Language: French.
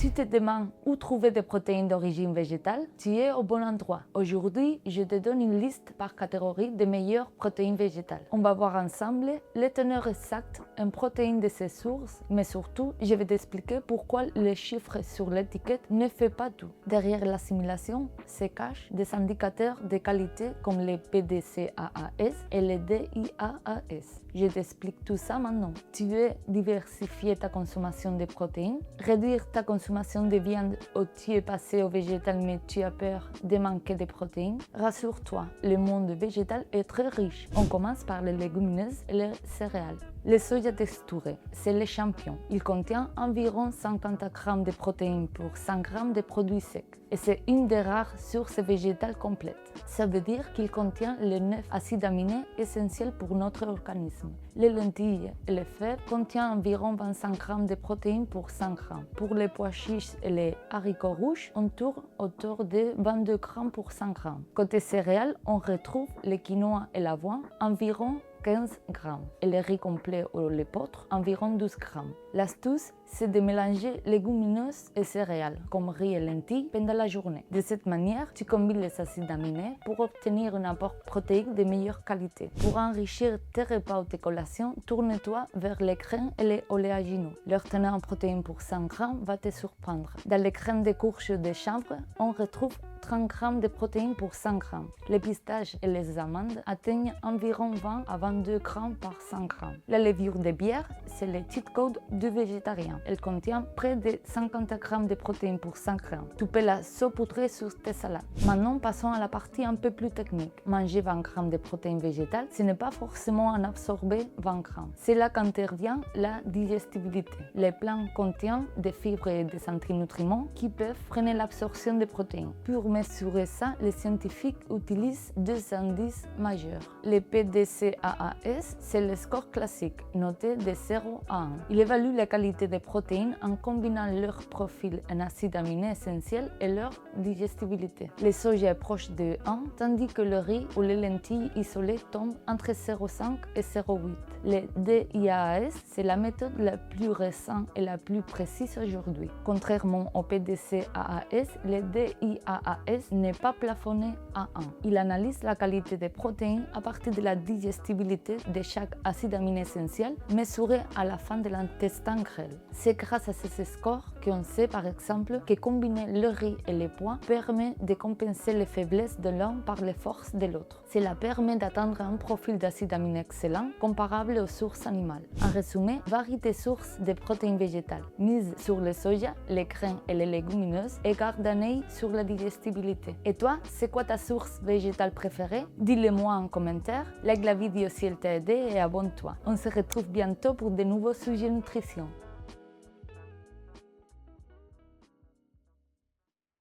tu te demandes où trouver des protéines d'origine végétale, tu es au bon endroit. Aujourd'hui, je te donne une liste par catégorie des meilleures protéines végétales. On va voir ensemble les teneurs exactes en protéines de ces sources, mais surtout, je vais t'expliquer pourquoi les chiffres sur l'étiquette ne font pas tout. Derrière l'assimilation se cachent des indicateurs de qualité comme les PDCAAS et les DIAAS. Je t'explique tout ça maintenant. Tu veux diversifier ta consommation de protéines, réduire ta consommation de viande ou tu es passé au végétal mais tu as peur de manquer de protéines. Rassure-toi, le monde végétal est très riche. On commence par les légumineuses et les céréales. Le soja texturé, c'est le champion. Il contient environ 50 g de protéines pour 100 g de produits secs et c'est une des rares sources végétales complètes. Ça veut dire qu'il contient les 9 acides aminés essentiels pour notre organisme. Les lentilles et les fèves contiennent environ 25 g de protéines pour 100 g. Pour les pois chiches et les haricots rouges, on tourne autour de 22 g pour 100 g. Côté céréales, on retrouve le quinoa et l'avoine, environ 15 g et le riz complet ou l'épeautre, environ 12 g. L'astuce, c'est de mélanger légumineuses et céréales, comme riz et lentilles, pendant la journée. De cette manière, tu combines les acides aminés pour obtenir un apport protéique de meilleure qualité. Pour enrichir tes repas ou tes collations, tourne-toi vers les graines et les oléagineux. Leur teneur en protéines pour 100 g va te surprendre. Dans les graines de courge et de chanvre, on retrouve 30 g de protéines pour 100 g. Les pistaches et les amandes atteignent environ 20 à 22 g par 100 g. La levure de bière, c'est le cheat code du végétarien. Elle contient près de 50 g de protéines pour 100 g. Tu peux la saupoudrer sur tes salades. Maintenant, passons à la partie un peu plus technique. Manger 20 g de protéines végétales, ce n'est pas forcément en absorber 20 g. C'est là qu'intervient la digestibilité. Les plants contiennent des fibres et des antinutriments qui peuvent freiner l'absorption des protéines. Pour mesurer ça, les scientifiques utilisent deux indices majeurs. Le PDCAAS, c'est le score classique, noté de 0 à 1. Il évalue la qualité des protéines en combinant leur profil en acides aminés essentiels et leur digestibilité. Le soja est proche de 1, tandis que le riz ou les lentilles isolées tombent entre 0,5 et 0,8. Le DIAAS, c'est la méthode la plus récente et la plus précise aujourd'hui. Contrairement au PDCAAS, le DIAAS n'est pas plafonné à 1. Il analyse la qualité des protéines à partir de la digestibilité de chaque acide aminé essentiel mesuré à la fin de l'intestin grêle. C'est grâce à ces scores qu'on sait par exemple que combiner le riz et les pois permet de compenser les faiblesses de l'un par les forces de l'autre. Cela permet d'atteindre un profil d'acide aminé excellent comparable aux sources animales. En résumé, varie tes sources de protéines végétales. Mise sur le soja, les graines et les légumineuses et garde un œil sur la digestibilité. Et toi, c'est quoi ta source végétale préférée? Dis-le-moi en commentaire, like la vidéo si elle t'a aidé et abonne-toi. On se retrouve bientôt pour de nouveaux sujets nutrition.